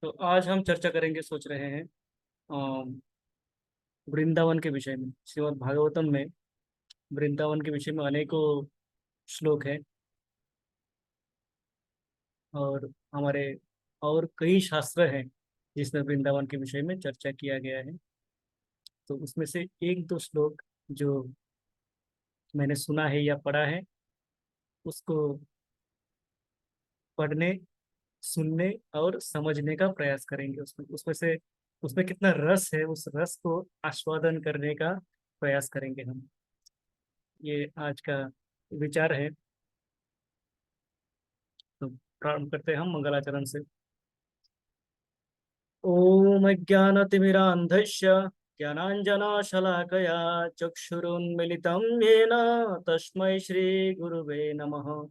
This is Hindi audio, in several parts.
तो आज हम चर्चा करेंगे, सोच रहे हैं अम, वृंदावन के विषय में। श्रीमद् भागवतम में वृंदावन के विषय में अनेकों श्लोक हैं और हमारे और कई शास्त्र हैं जिसमें वृंदावन के विषय में चर्चा किया गया है। तो उसमें से एक दो श्लोक जो मैंने सुना है या पढ़ा है, उसको पढ़ने, सुनने और समझने का प्रयास करेंगे। उसमें उसमें से उसमें कितना रस है, उस रस को आस्वादन करने का प्रयास करेंगे हम। ये आज का विचार है। तो प्रारंभ करते हैं हम मंगलाचरण से। ओम अज्ञानतिमिरान्धस्य ज्ञानाञ्जनशलाकया चक्षुरुन्मिलितं येन तस्मै श्रीगुरुवे नमः।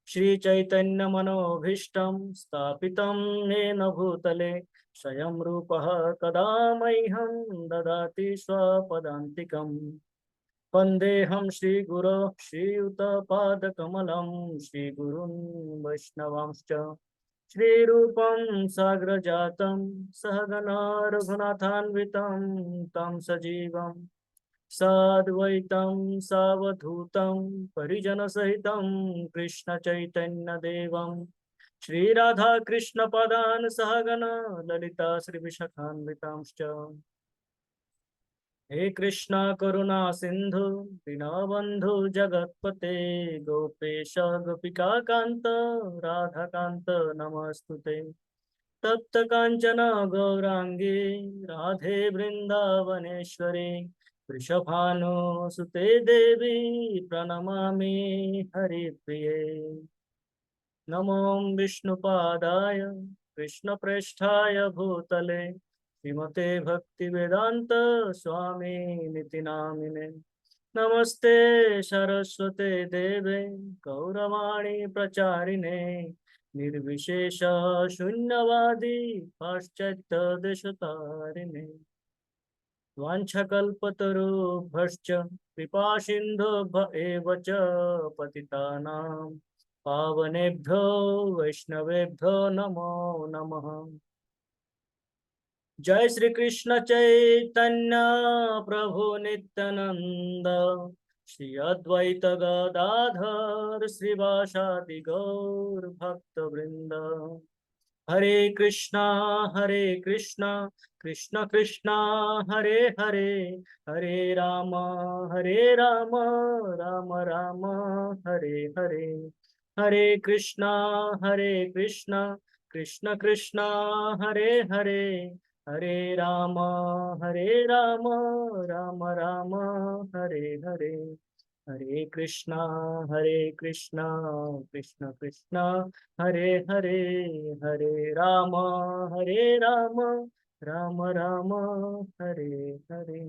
श्रीचैतन्यमनोभीष्टं स्थापितं येन भूतले स्वयं रूपः कदा मह्यं ददाति स्वपदान्तिकम्। वन्देऽहं श्रीगुरो श्रीयुतपादकमलं श्रीगुरुन् वैष्णवांश्च श्रीरूपं साग्रजातं सहगना रघुनाथान्वितं तं सजीवं साद्वैतं सावधूतं परिजनसहितं कृष्णचैतन्यदेवं श्रीराधाकृष्णपदान् सहगना ललिता श्रीविशाखान्वितांश्च। हे कृष्णा करुणा सिंधु दीनबंधु जगतपते गोपेश गोपिका कांत राधा कांत नमस्तुते। तप्त कांचन गौरांगी राधे वृंदावनेश्वरी वृषभानुसुते देवी प्रणमामि हरिप्रिये। नमो विष्णुपादाय कृष्णप्रेष्ठाय भूतले श्रीमते भक्तिवेदांत स्वामी निति नामिने। नमस्ते सरस्वते देवे गौरवाणी प्रचारिणे निर्विशेष शून्यवादी पाश्चात्य देशतारिणे। वाञ्छकल्पतरुभ्यश्च कृपासिन्धुभ्य एव च पतितानां पावनेभ्यो वैष्णवेभ्यो नमो नमः। जय श्री कृष्ण चैतन्य प्रभु नित्यानंद श्री अद्वैत गदाधर श्रीवासादि गौर भक्त वृंद। हरे कृष्णा कृष्ण कृष्णा हरे हरे हरे राम राम राम राम हरे हरे। हरे कृष्णा कृष्ण कृष्ण हरे हरे हरे राम राम राम राम हरे हरे। हरे कृष्णा कृष्ण कृष्ण हरे हरे हरे राम राम राम राम हरे हरे।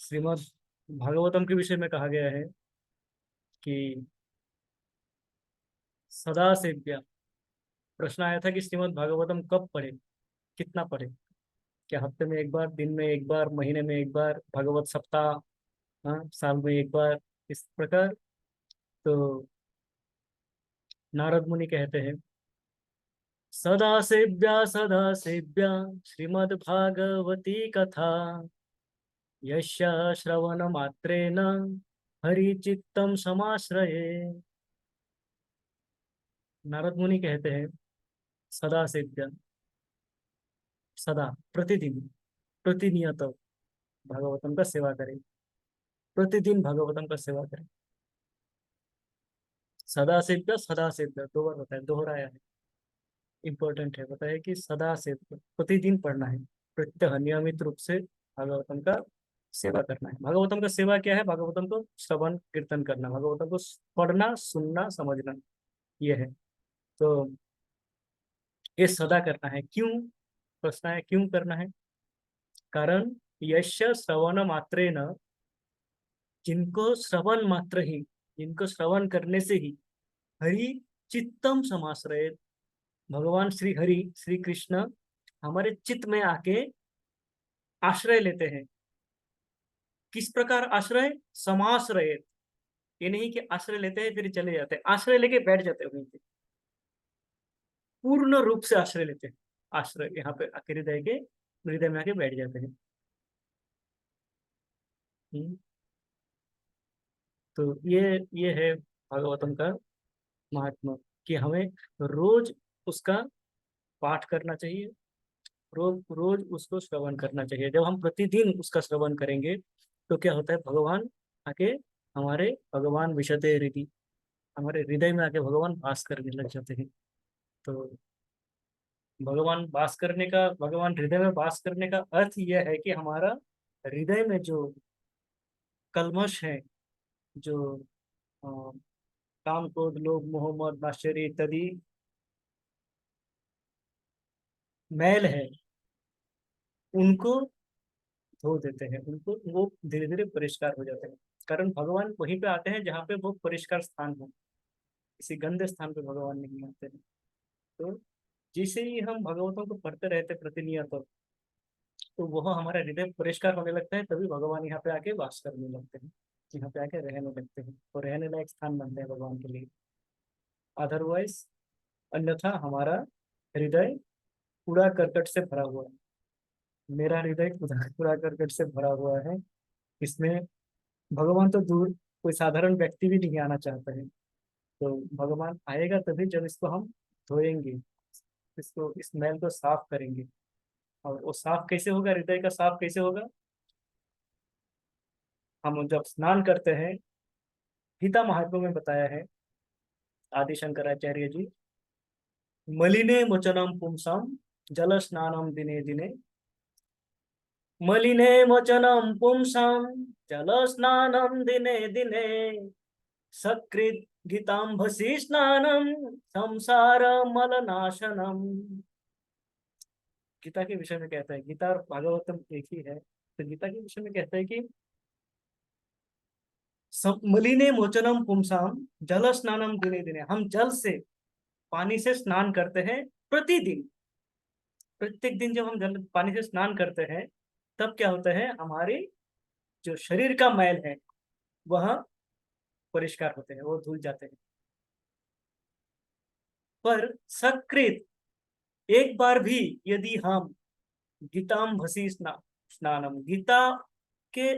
श्रीमद् भागवतम के विषय में कहा गया है कि सदा सेव्या। प्रश्न आया था कि श्रीमद् भागवतम कब पढ़े, कितना पढ़े, क्या हफ्ते में एक बार, दिन में एक बार, महीने में एक बार, भागवत सप्ताह, हाँ, साल में एक बार, इस प्रकार। तो नारद मुनि कहते हैं, सदा सेव्या श्रीमद् भागवती कथा यस्य श्रवण मात्रेन हरिचित्तम समाश्रये। नारद मुनि कहते हैं, सदा सेव्या, सदा, प्रतिदिन, प्रतिनियत भागवतम का सेवा करें, प्रतिदिन भागवतम का सेवा करें। सदा सेव्या दो बार बताया, दोहराया है, इंपॉर्टेंट है। बताया कि सदा सेव्या, प्रतिदिन पढ़ना है, प्रत्यह नियमित रूप से भागवतम का सेवा करना है। भागवतम का सेवा क्या है? भागवतम को श्रवण कीर्तन करना, भागवतम को पढ़ना, सुनना, समझना, ये है। तो ये सदा करना है। क्यों? प्रश्न है, क्यों करना है? कारण यश श्रवण मात्रेन, जिनको श्रवण करने से ही हरि चित्तम समाश्रय, भगवान श्री हरि श्री कृष्ण हमारे चित्त में आके आश्रय लेते हैं। किस प्रकार आश्रय? समाश्रय, ये नहीं कि आश्रय लेते हैं फिर चले जाते हैं, आश्रय लेके बैठ जाते हैं वहीं पे, पूर्ण रूप से आश्रय लेते हैं। आश्रय यहाँ पे आके हृदय में आके बैठ जाते हैं। हम्म, तो ये है भागवतम का महात्मा, कि हमें रोज उसका पाठ करना चाहिए, रोज रोज उसको श्रवण करना चाहिए। जब हम प्रतिदिन उसका श्रवण करेंगे तो क्या होता है, भगवान आके हमारे भगवान विशते हृदय, हमारे हृदय में आके भगवान वास करने लग जाते हैं। तो भगवान हृदय में वास करने का अर्थ यह है कि हमारा हृदय में जो कल्मश है, जो अ, काम क्रोध लोभ मोह मद माश्चर्य इत्यादि मैल है, उनको धो देते हैं, उनको वो धीरे धीरे परिष्कार हो जाते हैं। कारण भगवान वहीं पे आते हैं जहाँ पे वो परिष्कार स्थान हो, किसी गंदे स्थान पे भगवान नहीं आते हैं। तो जैसे ही हम भगवतों को पढ़ते रहते प्रतिनियत, तो वह हमारा हृदय परिष्कार होने लगता है, तभी भगवान यहाँ पे आके वास करने लगते हैं, यहाँ पे आके रहने लगते हैं, और रहने लायक स्थान बनते हैं भगवान के लिए। अदरवाइज, अन्यथा हमारा हृदय कूड़ा करकट से भरा हुआ है। मेरा हृदय कूड़ा कूड़ा करकट से भरा हुआ है। इसमें भगवान तो दूर, कोई साधारण व्यक्ति भी नहीं आना चाहता है। तो भगवान आएगा तभी जब इसको हम धोएंगे, इसको, इस मैल को साफ करेंगे। और वो साफ कैसे होगा, हृदय का साफ कैसे होगा, हम जब स्नान करते हैं, गीता महात्म्य में बताया है आदि शंकराचार्य जी, मलिने मोचनम पुंसाम जल स्नानम दिने दिने, मलिने मोचनम पुंसाम जल स्नानम दिने दिने, सकृत गीतांभसी स्नानम संसार मलनाशनम। गीता के विषय में कहता है, गीता और भागवतम एक ही है, तो गीता के विषय में कहता है कि मलिने मोचनम पुंसाम जल स्नानम दिने दिने, हम जल से, पानी से स्नान करते हैं प्रतिदिन। प्रत्येक दिन जब हम जल पानी से स्नान करते हैं, तब क्या होता है, हमारे जो शरीर का मैल है वह परिष्कार होते हैं, वो धुल जाते हैं। पर सकृत, एक बार भी यदि हम गीतांभसी स्नानम, के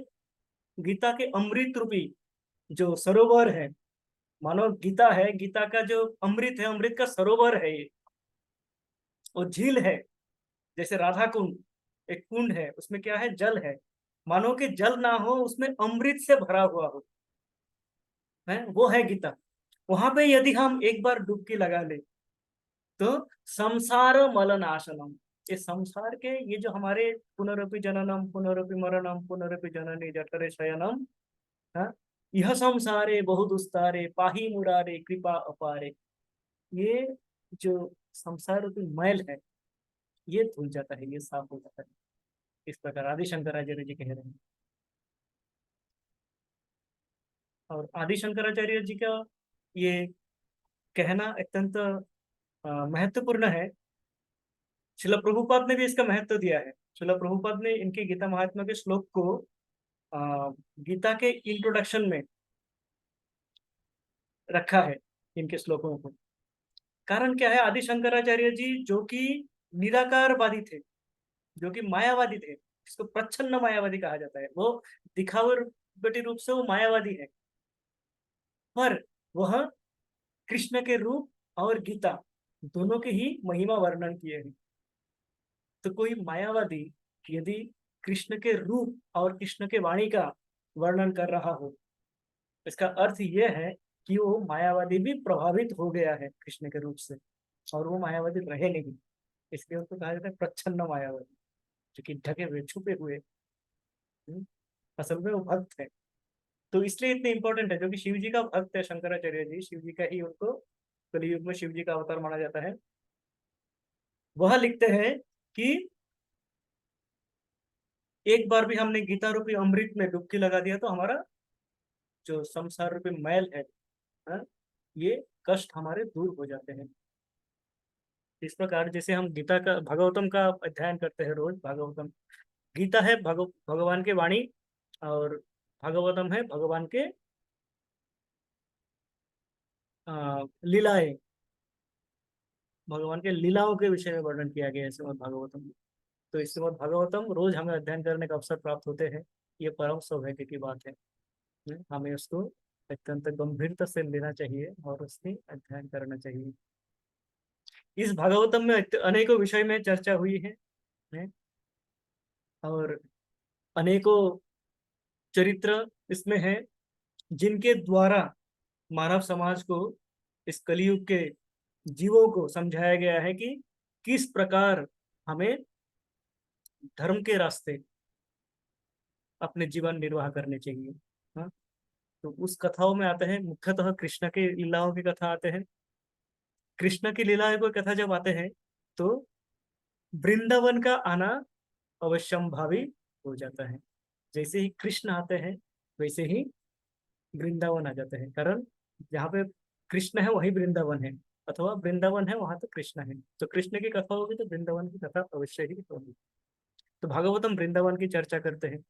गीता के अमृत रूपी जो सरोवर है, मानो गीता है, गीता का जो अमृत है, अमृत का सरोवर है ये, वो झील है, जैसे राधा कुंड एक कुंड है, उसमें क्या है, जल है, मानो कि जल ना हो, उसमें अमृत से भरा हुआ हो, है वो है गीता। वहां पे यदि हम एक बार डुबकी लगा ले, तो संसार मलनाशनम, ये संसार के, ये जो हमारे पुनरपि जननम पुनरपि मरणम पुनरपि जननी जठरे शयनम, हाँ, यह संसारे बहु दुस्तारे पाही मुरारे कृपा अपारे, ये जो संसार रूपी मैल है, ये धुल जाता है, ये साफ हो जाता है। इस प्रकार आदि शंकराचार्य जी कह रहे हैं। और आदि शंकराचार्य जी का ये कहना अत्यंत महत्वपूर्ण है। शिला प्रभुपाद ने भी इसका महत्व दिया है। शिला प्रभुपाद ने इनके गीता महात्मा के श्लोक को गीता के इंट्रोडक्शन में रखा है, इनके श्लोकों को। कारण क्या है, आदि शंकराचार्य जी जो कि निराकारवादी थे, जो कि मायावादी थे, इसको प्रच्छन्न मायावादी कहा जाता है, वो दिखावटी रूप से वो मायावादी है, पर वह कृष्ण के रूप और गीता दोनों के ही महिमा वर्णन किए हैं। तो कोई मायावादी यदि कृष्ण के रूप और कृष्ण के वाणी का वर्णन कर रहा हो, इसका अर्थ यह है कि वो मायावादी भी प्रभावित हो गया है कृष्ण के रूप से, और वो मायावादी रहे नहीं, इसलिए उसको कहा जाता है प्रच्छन्न मायावादी, जो कि ढके हुए छुपे हुए, हम्म, असल में वो भक्त है। तो इसलिए इतने इंपॉर्टेंट है, जो कि शिव जी का भक्त है शंकराचार्य जी, शिव जी का ही उनको कलयुग में शिव जी का अवतार माना जाता है। वह लिखते हैं कि एक बार भी हमने गीता रूपी अमृत में डुबकी लगा दिया तो हमारा जो संसार रूपी मैल है, हाँ, ये कष्ट हमारे दूर हो जाते हैं। इस प्रकार जैसे हम गीता का, भागवतम का अध्ययन करते हैं रोज, भागवतम, गीता है भगवान के वाणी, और भागवतम है भगवान के लीलाएं, भगवान के लीलाओं के विषय में वर्णन किया गया है श्रीमद् भागवतम में। तो इस श्रीमद् भागवतम रोज हमें अध्ययन करने का अवसर प्राप्त होते हैं, ये परम सौभाग्य की बात है। हमें उसको अत्यंत गंभीरता से लेना चाहिए और उसकी अध्ययन करना चाहिए। इस भागवतम में अनेकों विषय में चर्चा हुई है, और अनेकों चरित्र इसमें है, जिनके द्वारा मानव समाज को, इस कलयुग के जीवों को समझाया गया है कि किस प्रकार हमें धर्म के रास्ते अपने जीवन निर्वाह करने चाहिए। हाँ, तो उस कथाओं में आते हैं, मुख्यतः कृष्ण के लीलाओं की कथा आते हैं। कृष्ण की लीलाओं की कथा जब आते हैं तो वृंदावन का आना अवश्यंभावी हो जाता है। जैसे ही कृष्ण आते हैं वैसे ही वृंदावन आ जाते हैं, कारण जहाँ पे कृष्ण है वही वृंदावन है, अथवा वृंदावन है वहां तो कृष्ण है। तो कृष्ण की कथा होगी तो वृंदावन की कथा अवश्य ही होगी। तो भागवतम वृंदावन की चर्चा करते हैं।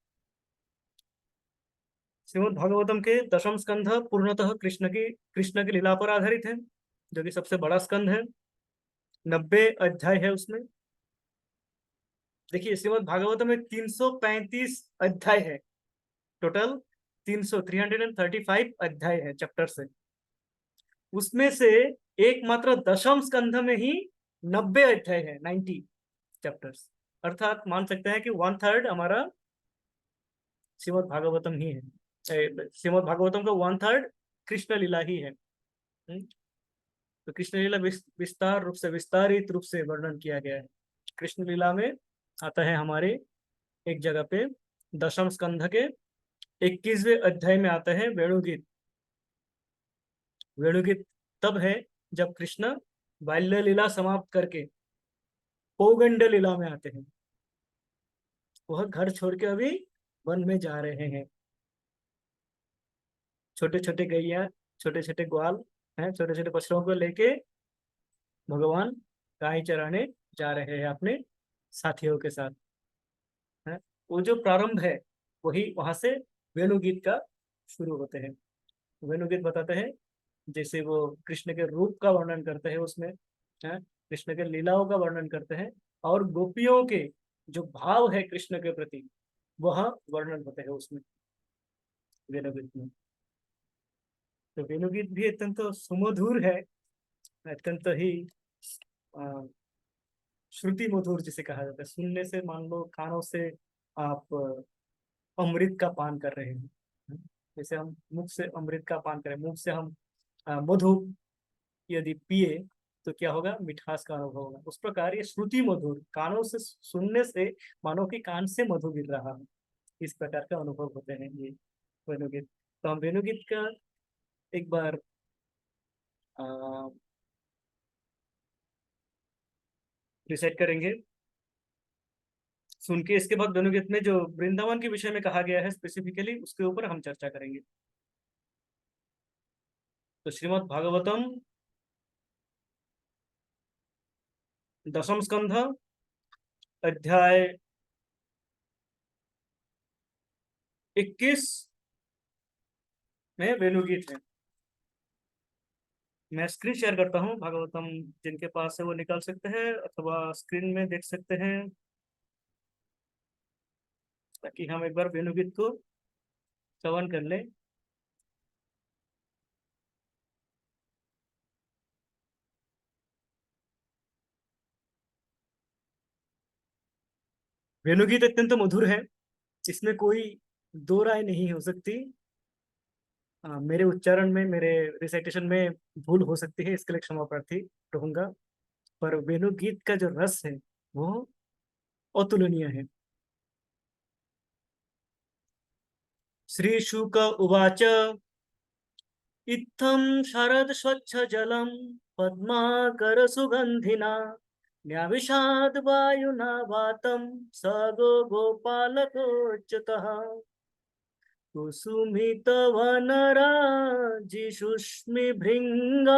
श्रीमद् भागवतम के दशम स्कंध पूर्णतः कृष्ण की लीला पर आधारित है, जो कि सबसे बड़ा स्कंध है। 90 अध्याय है उसमें। देखिए श्रीमद् भागवतम में 335 अध्याय है टोटल। 335 अध्याय है चैप्टर से। उसमें से एकमात्र दशम स्कंध में ही 90 अध्याय है, 90 चैप्टर्स। अर्थात मान सकते हैं कि 1/3 हमारा श्रीमद् भागवतम ही है। श्रीमद् भागवतम का 1/3 कृष्ण लीला ही है। तो कृष्ण लीला विस्तार रूप से, विस्तारित रूप से वर्णन किया गया है। कृष्ण लीला में आता है हमारे एक जगह पे दशम स्कंध के 21वें अध्याय में आता है वेणुगीत। वेणुगीत तब है जब कृष्ण बाल्य लीला समाप्त करके पौगंड लीला में आते हैं। वह घर छोड़ के अभी वन में जा रहे हैं। छोटे छोटे गैया, छोटे छोटे ग्वाल हैं, छोटे छोटे पशुओं को लेके भगवान गाय चराने जा रहे हैं अपने साथियों के साथ। है, वो जो प्रारंभ है वही वहां से वेणुगीत का शुरू होते हैं। वेणुगीत बताते हैं, जैसे वो कृष्ण के रूप का वर्णन करते हैं उसमें, है, कृष्ण के लीलाओं का वर्णन करते हैं, और गोपियों के जो भाव है कृष्ण के प्रति वह वर्णन होते हैं उसमें, वेणुगीत में। तो वेणुगीत भी अत्यंत सुमधुर है, अत्यंत ही अ, श्रुति मधुर जिसे कहा जाता है। सुनने से मान लो कानों से आप अमृत का पान कर रहे हैं। जैसे हम मुख से अमृत का पान करें, मुख से हम मधु यदि पिए तो क्या होगा, मिठास का अनुभव होगा। उस प्रकार ये श्रुति मधुर, कानों से सुनने से मानो कि कान से मधु गिर रहा है, इस प्रकार का अनुभव होते हैं ये वेणुगीत। तो हम वेणुगीत का एक बार रिसेट करेंगे सुन के। इसके बाद वेणुगीत में जो वृंदावन के विषय में कहा गया है स्पेसिफिकली उसके ऊपर हम चर्चा करेंगे। तो श्रीमद् भागवतम दशम स्कंध अध्याय 21 में वेणुगीत है। मैं स्क्रीन शेयर करता हूँ भागवतम, जिनके पास है वो निकाल सकते हैं अथवा स्क्रीन में देख सकते हैं, ताकि हम एक बार वेणुगीत को श्रवण कर लें। वेणुगीत अत्यंत मधुर है, इसमें कोई दो राय नहीं हो सकती। मेरे उच्चारण में, मेरे रिसाइटेशन में भूल हो सकती है, इसके लिए क्षमा प्रार्थी रहूंगा। पर वेणुगीत का जो रस है वो अतुलनीय है। श्री शुक उवाच इत्थं शरद स्वच्छ जलम पद्माकर सुगंधिना न्याविषाद वायुना वातम स गो गोपालकोच्युतः कुसुमित वनराजिषुष्मि भृंग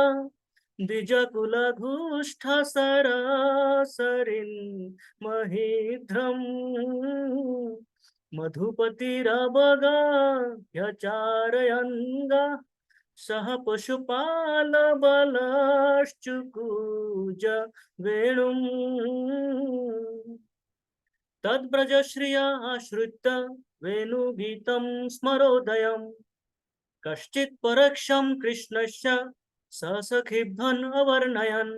द्विजकुलघुष्ठ सरासरिन् महीध्रम् मधुपतिरवगा ह्यचारयन्गा सह पशुपाल बलश्चुकूज वेणुम् तद्व्रजश्रिया श्रुत्य वेणुगीतं स्मरोदयम् कश्चित् परोक्षं कृष्णस्य ससखिभ्यन् अवर्णयन्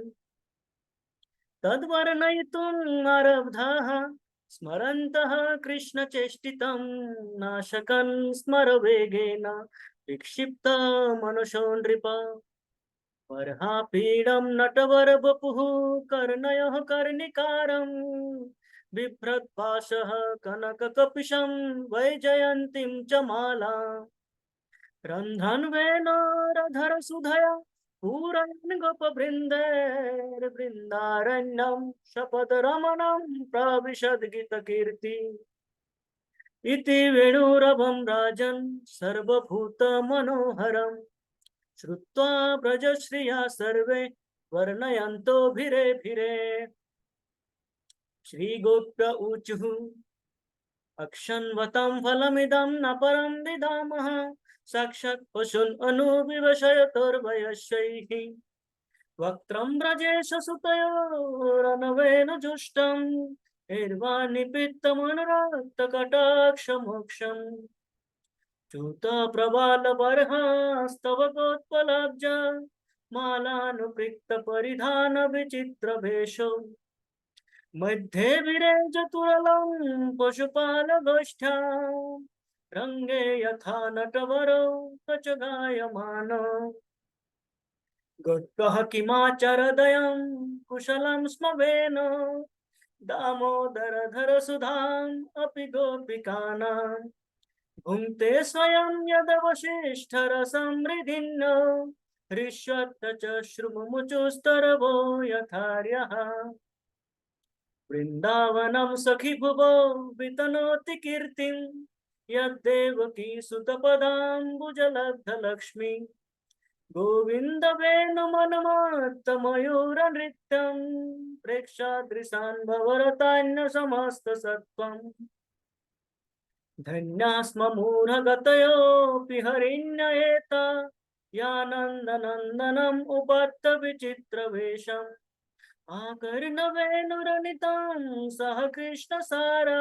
तद्वर्णयितुम् आरब्धाः स्मरन्तः कृष्णचेष्टितं नाशकन् स्मरवेगेन विक्षिप्त मनसो नृप वर्हापीडं नटवरवपुः कर्णयोः कर्णिकारम् बिभ्रद्भासः कनककपिशं वैजयन्तीं च माला रन्ध्रन्वेनोरधरसुधया पूरयन् गोपवृन्दैर्वृन्दारण्यं शपथरमणं प्राविशद्गीतकीर्ति इति वेणुरभं राजन् सर्वभूतमनोहरम् श्रुत्वा ब्रजश्रिया सर्वे वर्णयन्तो भिरे भिरे श्रीगोप्य ऊचुः अक्षन्वतं फलमिदं न परं विदामः साक्षात् पशून् अनुविवशयतोर्वयस्यैः वक्त्रं ब्रजेश सुतयोरनवेन जुष्टम् निर्वानिपित्तमनुराक्तकटाक्षमोक्षम् च्यूत प्रबालबर्हास्तवकोत्पलाब्ज मालानुपृक्त परिधान विचित्र भेषो मध्ये विरेजतुरलं पशुपालगोष्ठ्या रङ्गे यथा नटवरो कचगायमानो गतः किमाचरदयं कुशलं स्म वेनो दामोदरधरसुधाम् अपि गोपिकानां भुङ्क्ते स्वयं यदवशिष्ठरसमृदिन्नो हृष्यत्त च श्रुमुमुचुस्तरवो यथार्यः वृन्दावनं सखि भुवो वितनोति कीर्तिं यद्देवकी सुतपदाम्बुजलब्धलक्ष्मी गोविन्द वेणुमनुमात्तमयूरनृत्यं प्रेक्षादृशान् भवरतान्यसमस्तसत्त्वम् धन्या स्म मूढगतयोऽपि हरिण्ययेता यानन्दनन्दनम् उपात्त विचित्रवेषम् आकर्णवेणुरनितां सह कृष्णसारा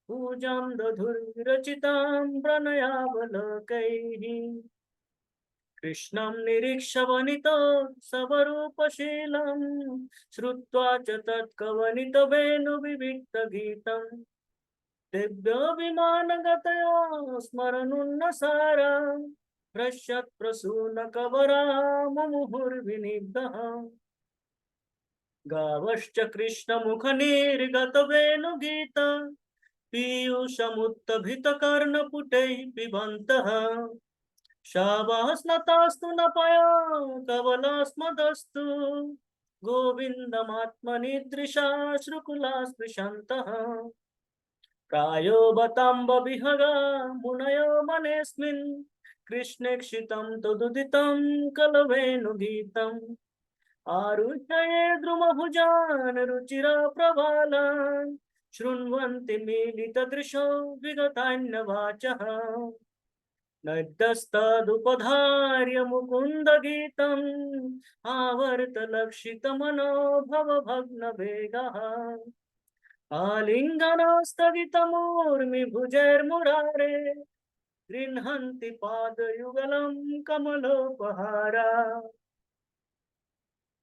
पूजां दधुर्विरचितां प्रणयावलोकैः कृष्णं निरीक्ष्य वनितो सवरूपशीलं श्रुत्वा च तत्कवनितवेणुविविक्तगीतम् तेभ्यो विमानगतयो स्मरनुन्नसारा पश्यत् प्रसूनकवरा मुमुहुर्विनिग्धः गावश्च कृष्णमुखनिर्गतवेणुगीत पीयूषमुत्तभितकर्णपुटैः पिबन्तः शावास्नतास्तु न पया कवलास्मदस्तु गोविन्दमात्मनिदृशाश्रुकुला स्पृशन्तः प्रायो बताम्बविहगा मुनयो मनेऽस्मिन् कृष्णे क्षितं तदुदितं कलवेणुगीतम् आरुह्य ये द्रुमभुजान् रुचिरा प्रबालान् शृण्वन्ति मीलितदृशो विगतान्यवाचः नद्यस्तदुपधार्य मुकुन्दगीतम् आवर्तलक्षितमनो भवभग्नवेगः आलिङ्गनास्तगितमूर्मिभुजैर्मुरारे गृह्णन्ति पादयुगलं कमलोपहारा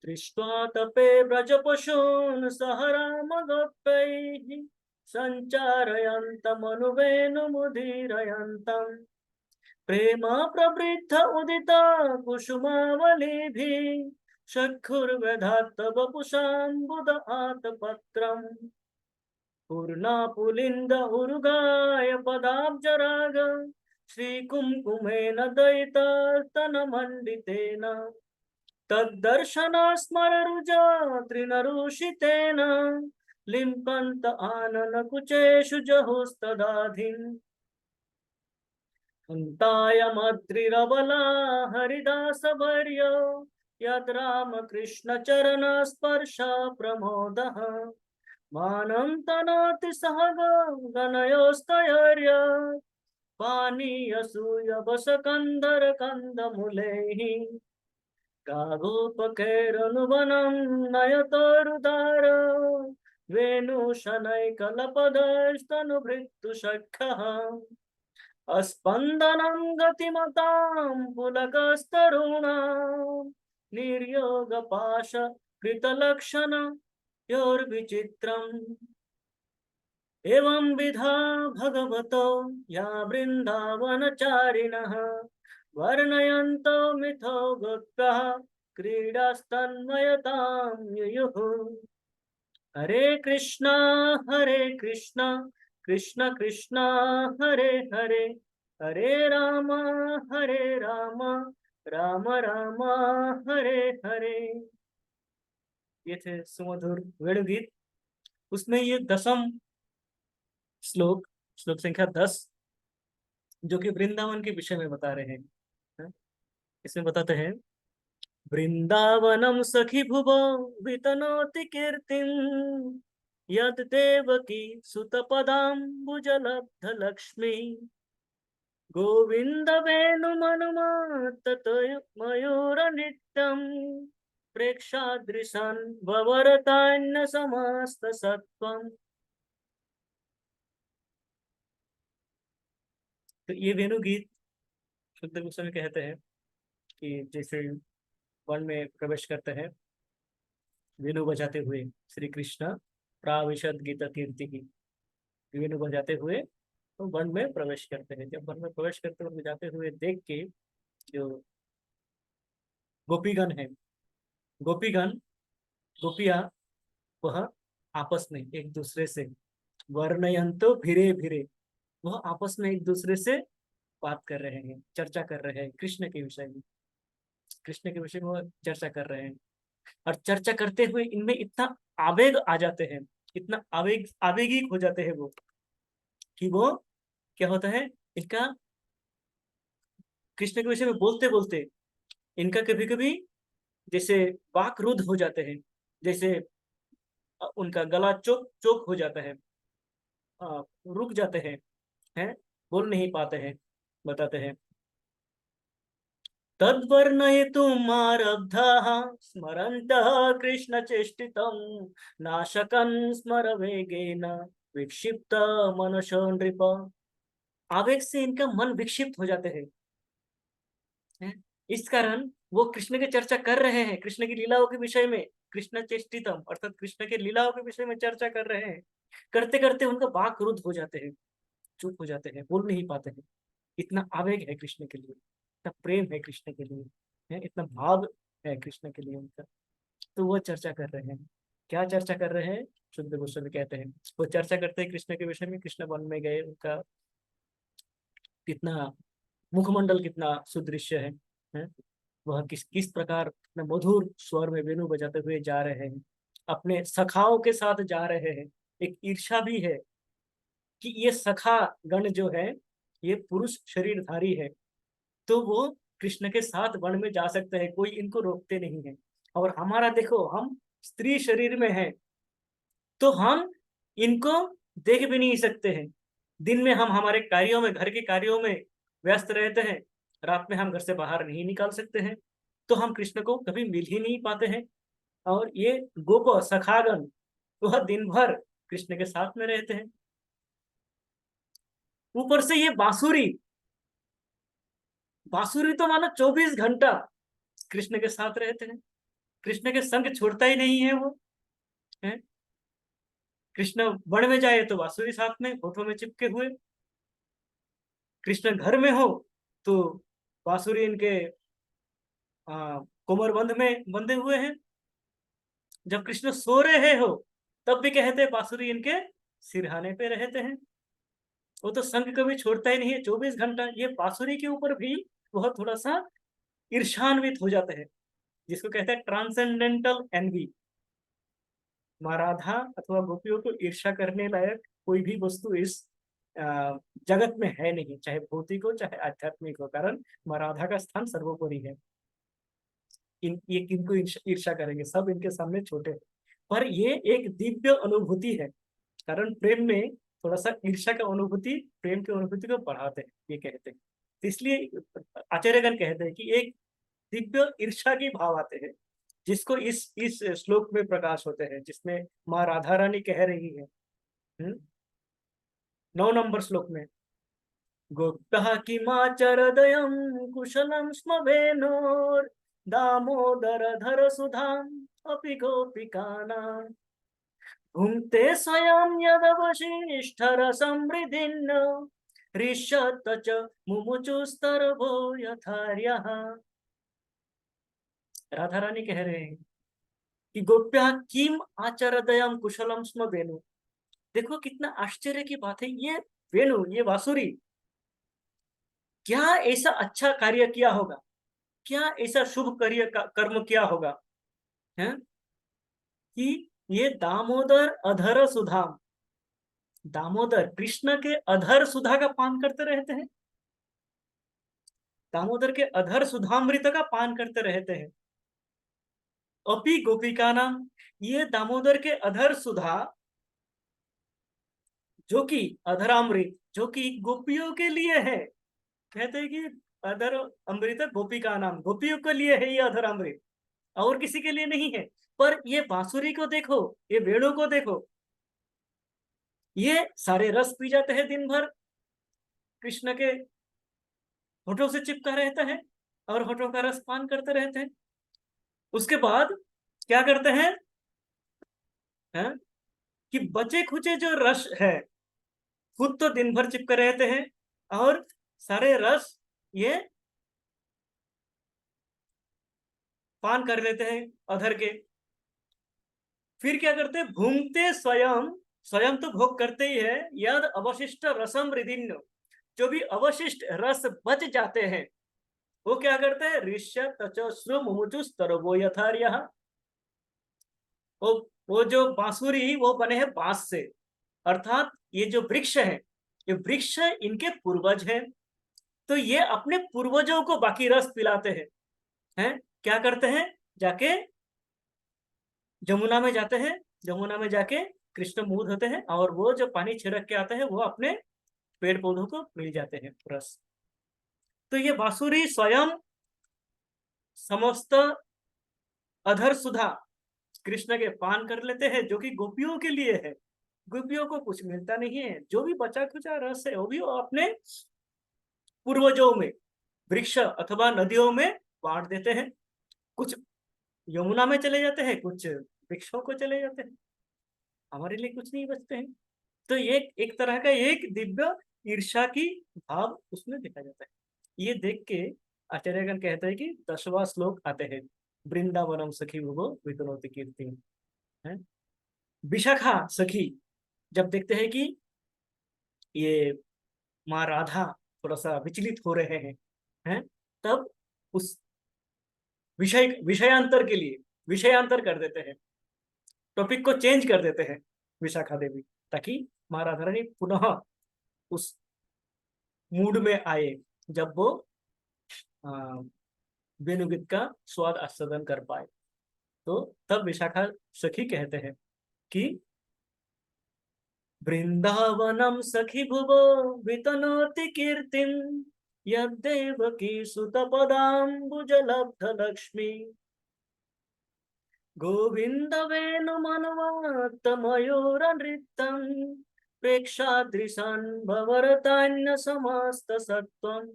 दृष्ट्वा तपे व्रजपशून् सह रामगोप्यैः सञ्चारयन्तमनुवेणुमुदीरयन्तम् प्रेम प्रवृद्ध उदिता कुसुमावलीभिः चक्षुर्व्यधात्त वपुषाम्बुद आतपत्रम् पूर्णापुलिन्द उरुगाय पदाब्जराग श्रीकुङ्कुमेन दयितार्तनमण्डितेन तद्दर्शनस्मररुजा त्रिनरुषितेन लिम्पन्त आननकुचेषु जहुस्तदाधिम् हन्तायमद्रिरबला हरिदासवर्यो यद् रामकृष्णचरणस्पर्श प्रमोदः मानं तनोति सह गणयोस्तैर्य पानी असूय बस कंदर कंद मुले गागोपकैरनुवनं नयतोरुदार वेणुशनैकलपदस्तनुभृत्तुषट्कः अस्पन्दनं गतिमतां पुलकस्तरुणां निर्योगपाशकृतलक्षण योर्विचित्रम् एवं विधा भगवतो या वृन्दावनचारिणः वर्णयन्तो मिथो गोप्यः क्रीडास्तन्मयतां युयुः हरे कृष्णा कृष्ण कृष्ण हरे हरे हरे राम राम राम हरे हरे। ये थे सुमधुर वेणुगीत। उसमें ये 10वां श्लोक, श्लोक संख्या 10, जो कि वृंदावन के विषय में बता रहे हैं। हाँ? इसमें बताते हैं, वृंदावनम सखी भुवो वितनोति कीर्तिम यद देवकी सुतपदाम्बुजलब्ध लक्ष्मी गोविंद वेणुमनुमातत मयूर नित्यम प्रेक्षादृशन् वरतान्न समस्त सत्वम। तो ये वेणु गीत शुद्ध गोस्वामी कहते हैं कि जैसे वन में प्रवेश करते हैं वेणु बजाते हुए श्री कृष्ण, प्राविशद गीत कीर्ति की, वेणु बजाते हुए तो वन में प्रवेश करते हैं। जब वन में प्रवेश करते हुए जाते हुए देख के जो गोपीगण है, गोपीगण गोपियां, वह आपस में एक दूसरे से वर्णयंतो भिरे भिरे, वह आपस में एक दूसरे से बात कर रहे हैं, चर्चा कर रहे हैं कृष्ण के विषय में, कृष्ण के विषय में वह चर्चा कर रहे हैं। और चर्चा करते हुए इनमें इतना आवेग आ जाते हैं, इतना आवेगिक हो जाते हैं वो, कि वो क्या होता है, इनका कृष्ण के विषय में बोलते बोलते इनका कभी कभी जैसे वाक रुद्ध हो जाते हैं, जैसे उनका गला चोक चोक हो जाता है, रुक जाते हैं, बोल नहीं पाते हैं। बताते हैं, तद्वर्णयितुम् आरब्धाः स्मरन्तः कृष्णचेष्टितं नाशकन् स्मरवेगेन विक्षिप्त मनसो नृप। आवेग से इनका मन विक्षिप्त हो जाते हैं। इस कारण वो कृष्ण की चर्चा कर रहे हैं, कृष्ण की लीलाओं के विषय में, कृष्ण चेष्टितम अर्थात कृष्ण के लीलाओं के विषय में चर्चा कर रहे हैं। करते करते उनका वाक रुद्ध हो जाते हैं, चुप हो जाते हैं, बोल नहीं पाते हैं। इतना आवेग है कृष्ण के लिए, इतना प्रेम है कृष्ण के लिए, है इतना भाव है कृष्ण के लिए उनका। तो वो चर्चा कर रहे हैं। क्या चर्चा कर रहे हैं? शुद्ध गोस्वामी कहते हैं, वो चर्चा करते हैं कृष्ण के विषय में, कृष्ण वन में गए, उनका कितना मुखमंडल कितना सुदृश्य है? वह किस किस प्रकार अपने मधुर स्वर में वेणु बजाते हुए जा रहे हैं, अपने सखाओं के साथ जा रहे हैं। एक ईर्षा भी है कि ये सखा गण जो है ये पुरुष शरीरधारी है, तो वो कृष्ण के साथ वन में जा सकते हैं, कोई इनको रोकते नहीं है। और हमारा देखो, हम स्त्री शरीर में हैं, तो हम इनको देख भी नहीं सकते हैं। दिन में हम हमारे कार्यों में, घर के कार्यों में व्यस्त रहते हैं, रात में हम घर से बाहर नहीं निकाल सकते हैं, तो हम कृष्ण को कभी मिल ही नहीं पाते हैं। और ये गोप सखागण वह दिन भर कृष्ण के साथ में रहते हैं। ऊपर से ये बांसुरी, बांसुरी तो मानो 24 घंटा कृष्ण के साथ रहते हैं, कृष्ण के संग छोड़ता ही नहीं है वो, है। कृष्ण वन में जाए तो बांसुरी साथ में होठों में चिपके हुए, कृष्ण घर में हो तो बांसुरी इनके कोमरबंध में बंधे हुए हैं। जब कृष्ण सो रहे हो तब भी कहते बांसुरी इनके सिरहाने पे रहते हैं। वो तो संग कभी छोड़ता ही नहीं है 24 घंटा। ये बांसुरी के ऊपर भी वह थोड़ा सा ईर्षान्वित हो जाते हैं, जिसको कहते हैं ट्रांसेंडेंटल एनवी। माँ राधा अथवा गोपियों को ईर्षा करने लायक कोई भी वस्तु इस जगत में है नहीं, चाहे भौतिक हो चाहे आध्यात्मिक हो, कारण माँ राधा का स्थान सर्वोपरि है। ये किनको ईर्षा करेंगे, सब इनके सामने छोटे। पर ये एक दिव्य अनुभूति है, कारण प्रेम में थोड़ा सा ईर्ष्या का अनुभूति, प्रेम की अनुभूति को बढ़ाते हैं, ये कहते हैं। तो इसलिए आचार्यगण कहते हैं कि एक दिव्य ईर्ष्या की भाव आते हैं, जिसको इस श्लोक में प्रकाश होते हैं, जिसमें माँ राधा रानी कह रही है 9 नंबर श्लोक में, गोप्तः किमाचरदयं कुशलं स्म वेणोर् दामोदर सुधाम अपि गोपिकानां भुङ्क्ते स्वयं यदवशिष्ठरसमृद्धिर्न हृष्यत च मुमुचुस्तरभो यथार्यः। राधा रानी कह रहे हैं कि गोप्या किम आचरदयम कुशलम स्म वेणु। देखो कितना आश्चर्य की बात है, ये वेणु, ये बांसुरी क्या ऐसा अच्छा कार्य किया होगा, क्या ऐसा शुभ कार्य कर्म किया होगा, है कि ये दामोदर अधर सुधाम, दामोदर कृष्ण के अधर सुधा का पान करते रहते हैं, दामोदर के अधर सुधामृत का पान करते रहते हैं। अपि गोपिका नाम, ये दामोदर के अधर सुधा, जो कि अधरामृत, जो कि गोपियों के लिए है, कहते हैं कि अधर अमृत गोपिका नाम, गोपियों के लिए है ये अधर अमृत, और किसी के लिए नहीं है। पर ये बांसुरी को देखो, ये वेणु को देखो, ये सारे रस पी जाते हैं दिन भर, कृष्ण के होठों से चिपका रहता है और होठों का रस पान करते रहते हैं। उसके बाद क्या करते हैं, है? कि बचे खुचे जो रस है, खुद तो दिन भर चिपके रहते हैं और सारे रस ये पान कर लेते हैं अधर के। फिर क्या करते हैं, भूंगते स्वयं, स्वयं तो भोग करते ही है, यद अवशिष्ट रसम हृदिन्य, जो भी अवशिष्ट रस बच जाते हैं वो क्या करते हैं, ऋष्य तचश्रु मुमुचु स्तरवो यथार्यः। वो वो जो बांसुरी वो बने हैं बांस से, अर्थात ये जो वृक्ष है, ये वृक्ष इनके पूर्वज हैं, तो ये अपने पूर्वजों को बाकी रस पिलाते हैं। क्या करते हैं, जाके जमुना में जाते हैं, जमुना में जाके कृष्ण मुग्ध होते हैं और वो जो पानी छिड़क के आते हैं वो अपने पेड़ पौधों को मिल जाते हैं रस। तो ये बांसुरी स्वयं समस्त अधर सुधा कृष्ण के पान कर लेते हैं, जो कि गोपियों के लिए है। गोपियों को कुछ मिलता नहीं है, जो भी बचा खुचा रस है वो भी वो अपने पूर्वजों में, वृक्ष अथवा नदियों में बांट देते हैं, कुछ यमुना में चले जाते हैं, कुछ वृक्षों को चले जाते हैं, हमारे लिए कुछ नहीं बचते हैं। तो ये एक तरह का एक दिव्य ईर्ष्या की भाव उसमें देखा जाता है। ये देख के आचार्यगण कहते हैं कि 10वां श्लोक आते हैं, वृंदावनम सखी भुवो वितनोति कीर्ति है। विशाखा सखी जब देखते हैं कि ये माँ राधा थोड़ा सा विचलित हो रहे हैं, तब उस विषयांतर के लिए विषयांतर कर देते हैं, टॉपिक को चेंज कर देते हैं विशाखा देवी, ताकि माँ राधा रानी पुनः उस मूड में आए जब वो वेणुगीत का स्वाद आस्वादन कर पाए। तो तब विशाखा सखी कहते हैं कि वृंदावनम सखी भुवो वितनोति कीर्तिम यद्देवकी सुतपदाम्बुजलब्ध लक्ष्मी गोविंद वेणुमनुवात मयूर नृत्यं प्रेक्षादृशान् भवरतान्य समस्त सत्वम्।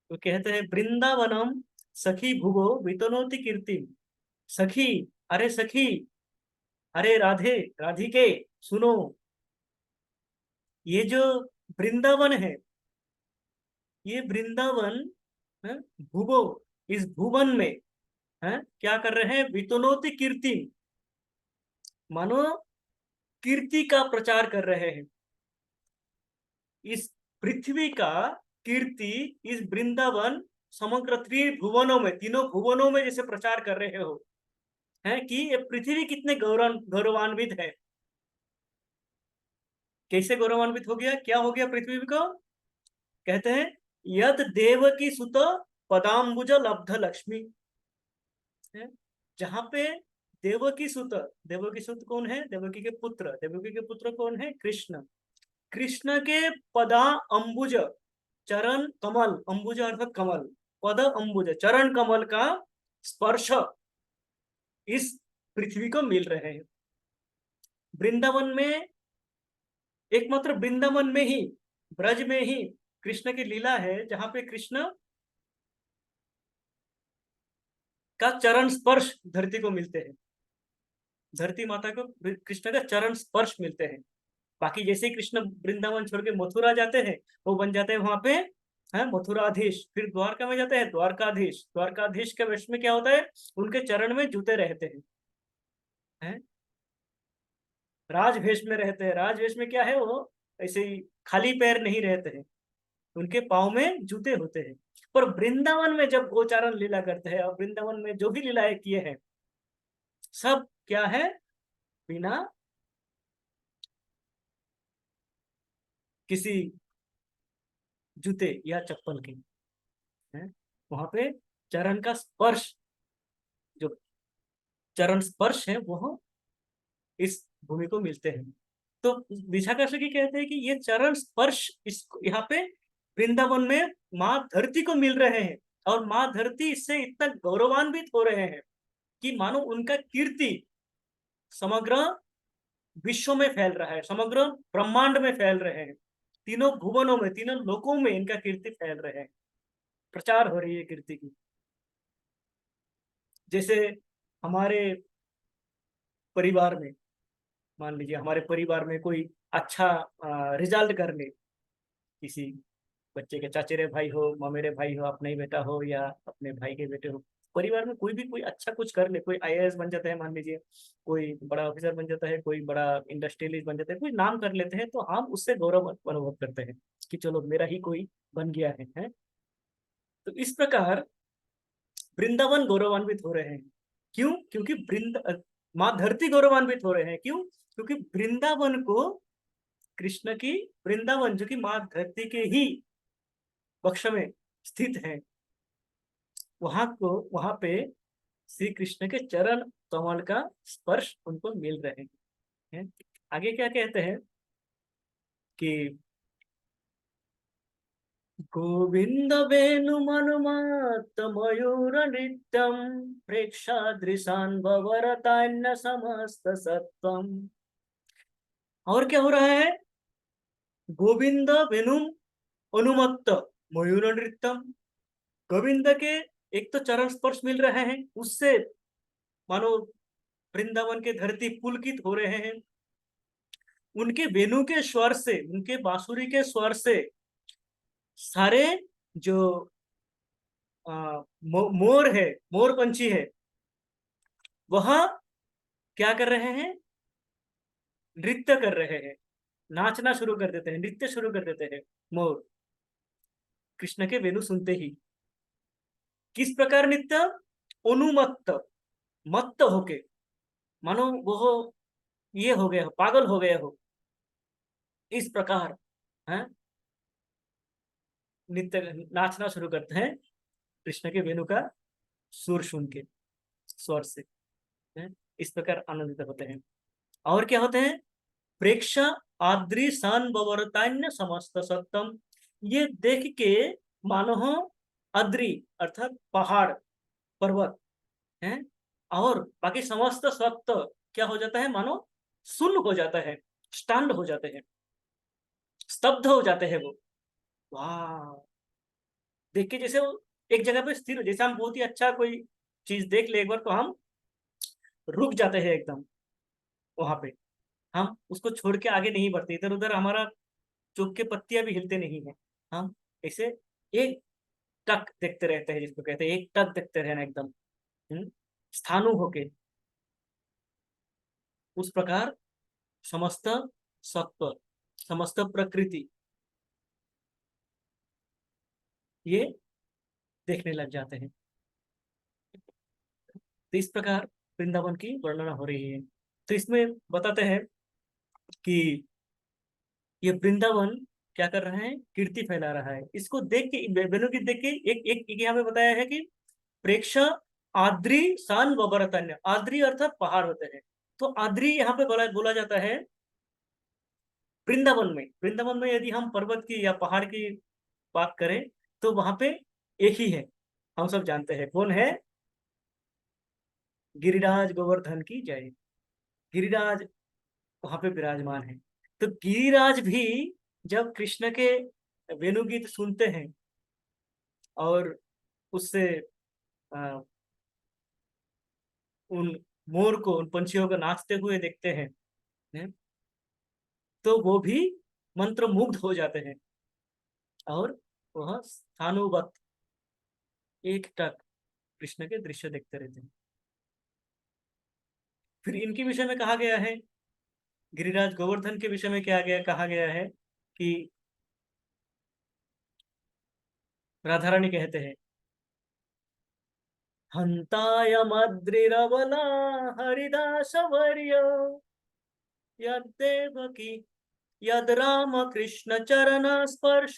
तो कहते हैं वृंदावनम सखी भुवो वितनोति कीर्ति, सखी, अरे सखी, अरे राधे राधिके, सुनो, ये जो वृंदावन है, ये वृंदावन है, भुवो, इस भुवन में है क्या कर रहे हैं, वितनोति कीर्ति, मानो कीर्ति का प्रचार कर रहे हैं। इस पृथ्वी का कीर्ति इस वृंदावन समग्र त्रिभुवनों में, तीनों भुवनों में जैसे प्रचार कर रहे हो, है कि ये पृथ्वी कितने गौरवान्वित है। कैसे गौरवान्वित हो गया, क्या हो गया पृथ्वी को, कहते हैं यद देव की सुत पदाम्बुज लब्ध लक्ष्मी है, जहां पे देवकी सुत, देवकी सुत कौन है? देवकी के पुत्र, देवकी के पुत्र कौन है? कृष्ण। कृष्ण के पदा अंबुज, चरण कमल, अंबुज अर्थात कमल, पद अंबुज चरण कमल का स्पर्श इस पृथ्वी को मिल रहे हैं। वृंदावन में, एकमात्र वृंदावन में ही, ब्रज में ही कृष्ण की लीला है जहां पे कृष्ण का चरण स्पर्श धरती को मिलते हैं, धरती माता को कृष्ण का चरण स्पर्श मिलते हैं। बाकी जैसे ही कृष्ण वृंदावन छोड़ के मथुरा जाते हैं, वो बन जाते हैं वहां पे है मथुराधीश। फिर द्वारका में जाते हैं द्वारकाधीश, द्वारकाधीश के वेश में क्या होता है? उनके चरण में जूते रहते हैं, है? राजवेश में रहते हैं। राजवेश में क्या है? वो ऐसे ही खाली पैर नहीं रहते हैं, उनके पाँव में जूते होते हैं। पर वृंदावन में जब गोचारण लीला करते हैं, और वृंदावन में जो भी लीलाएं किए हैं, सब क्या है? बिना किसी जूते या चप्पल के, है? वहां पे चरण का स्पर्श, जो चरण स्पर्श है वो इस भूमि को मिलते हैं। तो विशाखाशकी कहते हैं कि ये चरण स्पर्श इस यहाँ पे वृंदावन में माँ धरती को मिल रहे हैं, और माँ धरती इससे इतना गौरवान्वित हो रहे हैं कि मानो उनका कीर्ति समग्र विश्व में फैल रहा है, समग्र ब्रह्मांड में फैल रहे हैं, तीनों भुवनों में, तीनों लोकों में इनका कीर्ति फैल रहे हैं, प्रचार हो रही है कीर्ति की। जैसे हमारे परिवार में, मान लीजिए हमारे परिवार में कोई अच्छा रिजल्ट कर ले, किसी बच्चे के चाचेरे भाई हो, ममेरे भाई हो, अपने ही बेटा हो या अपने भाई के बेटे हो, परिवार में कोई भी कोई अच्छा कुछ कर ले, कोई आईएएस बन जाता है मान लीजिए, कोई बड़ा ऑफिसर बन जाता है, कोई बड़ा इंडस्ट्रियलिस्ट बन जाता है, कोई नाम कर लेते हैं, तो हम उससे गौरव अनुभव करते हैं कि चलो मेरा ही कोई बन गया है? तो इस प्रकार वृंदावन गौरवान्वित हो रहे हैं। क्यों? क्योंकि माँ धरती गौरवान्वित हो रहे हैं। क्यों? क्योंकि वृंदावन को, कृष्ण की वृंदावन जो कि माँ धरती के ही पक्ष में स्थित है, वहां पे श्री कृष्ण के चरण कमल का स्पर्श उनको मिल रहे हैं। आगे क्या कहते हैं कि गोविंद वेणु मनुमात मयूर नृत्यम प्रेक्षादृशान भवरतान्य समस्त सत्वम। और क्या हो रहा है? गोविंद वेणु अनुमत्त मयूर नृत्यम, गोविंद के एक तो चरण स्पर्श मिल रहे हैं, उससे मानो वृंदावन के धरती पुलकित हो रहे हैं। उनके वेणु के स्वर से, उनके बांसुरी के स्वर से सारे जो मोर है, मोर पंछी है, वह क्या कर रहे हैं? नृत्य कर रहे हैं, नाचना शुरू कर देते हैं, नृत्य शुरू कर देते हैं मोर, कृष्ण के वेणु सुनते ही। किस प्रकार नृत्य? अनुमत्त, मत्त होके, मानो वो ये हो गए हो, पागल हो गए हो, इस प्रकार है नृत्य, नाचना शुरू करते हैं कृष्ण के वेणु का सुर सुन के, स्वर से, है? इस प्रकार आनंदित होते हैं। और क्या होते हैं? प्रेक्षा आद्री सन बवरतान्य समस्त सत्तम, ये देख के मानो अद्री अर्थात पहाड़, पर्वत है, और बाकी समस्त सत्त क्या हो जाता है? मानो सुन्न हो जाता है, स्टंड हो जाते हैं, स्तब्ध हो जाते हैं वो। वाह! देख के जैसे वो एक जगह पे स्थिर हो, जैसे हम बहुत ही अच्छा कोई चीज देख ले एक बार, तो हम रुक जाते हैं एकदम वहां पे, हम उसको छोड़ के आगे नहीं बढ़ते, इधर उधर हमारा चुप के पत्तियां भी हिलते नहीं है, हम ऐसे एक टक देखते रहते हैं, जिसको कहते हैं एक टक देखते रहना एकदम, स्थाणु होके। उस प्रकार समस्त सत्व, समस्त प्रकृति ये देखने लग जाते हैं। तो इस प्रकार वृंदावन की वर्णना हो रही है। तो इसमें बताते हैं कि ये वृंदावन क्या कर रहे हैं? कीर्ति फैला रहा है। इसको देख के, वेणु की देख के एक एक यहाँ पे बताया है कि प्रेक्ष आद्री सान वबरतन्य, आद्री अर्थात पहाड़ होते हैं। तो आद्री यहाँ पे बोला जाता है वृंदावन में। वृंदावन में यदि हम पर्वत की या पहाड़ की बात करें तो वहां पे एक ही है, हम सब जानते हैं कौन है। गिरिराज गोवर्धन की जय। गिरिराज वहां पे विराजमान है। तो गिरिराज भी जब कृष्ण के वेणुगीत सुनते हैं और उससे अ, उन मोर को, उन पंछियों को नाचते हुए देखते हैं, हैं, तो वो भी मंत्र मुग्ध हो जाते हैं और वह स्थानुवत एक टक कृष्ण के दृश्य देखते रहते हैं। फिर इनके विषय में कहा गया है, गिरिराज गोवर्धन के विषय में क्या गया कहा गया है कि राधा रानी कहते हैं, हंतायमद्रिरवला हरिदासवर्य यद्देवकी यद राम कृष्ण चरण स्पर्श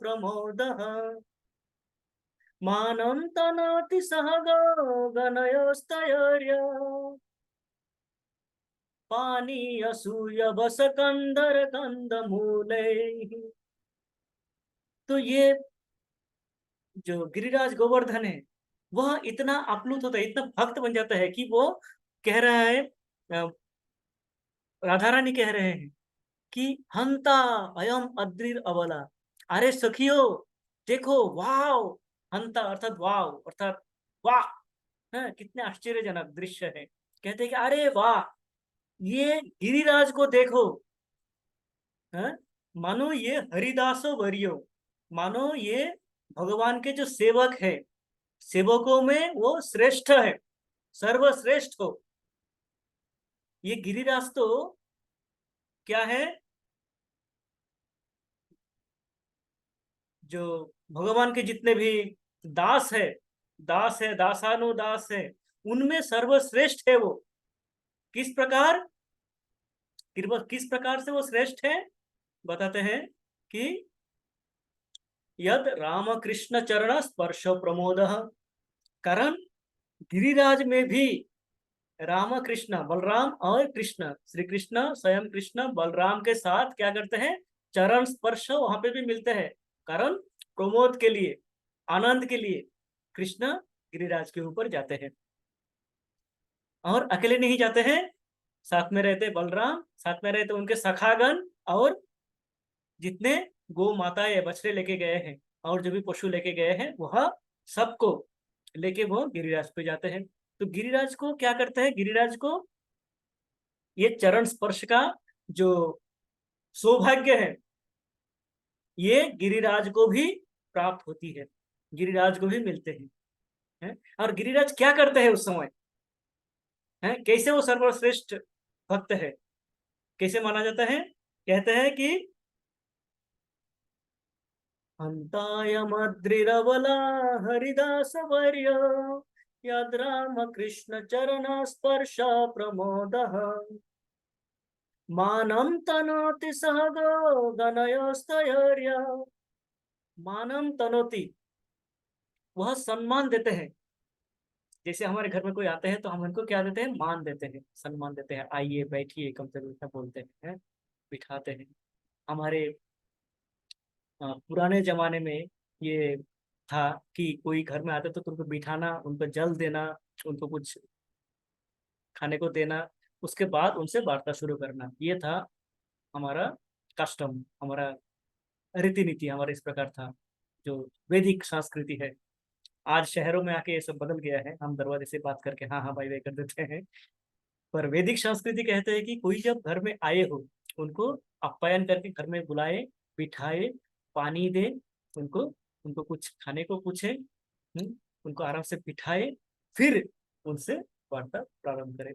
प्रमोदः मानं तनोति सहगो गणयोस्तयोर्य पानीयसूय बस कंदर कंदमूले। तो ये जो गिरिराज गोवर्धन है वह इतना आप्लुत होता है, इतना भक्त बन जाता है कि वो कह रहा है, राधा रानी कह रहे हैं कि हंता अयम अद्रिर अवला, अरे सखियो देखो, वाव। हंता अर्थात वाव, अर्थात वाह, कितने आश्चर्यजनक दृश्य है। कहते हैं कि अरे वाह, ये गिरिराज को देखो। हाँ? मानो ये हरिदासो वरियो, मानो ये भगवान के जो सेवक है, सेवकों में वो श्रेष्ठ है, सर्वश्रेष्ठ हो। ये गिरिराज तो क्या है, जो भगवान के जितने भी दास है, दास है, दासानुदास है, उनमें सर्वश्रेष्ठ है वो। किस प्रकार, किस प्रकार से वो श्रेष्ठ है, बताते हैं कि यद रामकृष्ण चरण स्पर्श प्रमोद, कारण गिरिराज में भी राम कृष्ण बलराम और कृष्ण, श्री कृष्ण स्वयं कृष्ण बलराम के साथ क्या करते हैं, चरण स्पर्श वहां पे भी मिलते हैं। कारण प्रमोद के लिए, आनंद के लिए कृष्ण गिरिराज के ऊपर जाते हैं। और अकेले नहीं जाते हैं, साथ में रहते बलराम, साथ में रहते उनके सखागण, और जितने गौ माताएं बछड़े लेके गए हैं और जो भी पशु लेके गए हैं वह सबको लेके वो गिरिराज पे जाते हैं। तो गिरिराज को क्या करते हैं, गिरिराज को ये चरण स्पर्श का जो सौभाग्य है, ये गिरिराज को भी प्राप्त होती है, गिरिराज को भी मिलते हैं, हैं? और गिरिराज क्या करते हैं उस समय, हैं? कैसे वो सर्वश्रेष्ठ भक्त है, कैसे माना जाता है, कहते हैं कि हंतायमद्रिरवला हरिदास वर्य यद राम कृष्ण चरण स्पर्श प्रमोदः मानं तनोति सहगो गणयोस्तयोर्य। मानम तनोति, वह सम्मान देते हैं। जैसे हमारे घर में कोई आते हैं तो हम उनको क्या देते हैं, मान देते हैं, सम्मान देते हैं, आइए बैठिए, कम से कम बोलते हैं, बिठाते हैं। हमारे पुराने जमाने में ये था कि कोई घर में आते तो उनको बिठाना, उनको जल देना, उनको कुछ खाने को देना, उसके बाद उनसे वार्ता शुरू करना, ये था हमारा कस्टम, हमारा रीति नीति हमारा इस प्रकार था, जो वैदिक संस्कृति है। आज शहरों में आके ये सब बदल गया है, हम दरवाजे से बात करके हाँ हाँ भाई भाई कर देते हैं। पर वैदिक संस्कृति कहते हैं कि कोई जब घर में आए हो, उनको आप्यायन करके घर में बुलाए, बिठाए, पानी दे, उनको उनको कुछ खाने को पूछे, उनको आराम से बिठाए, फिर उनसे वार्ता प्रारंभ करें।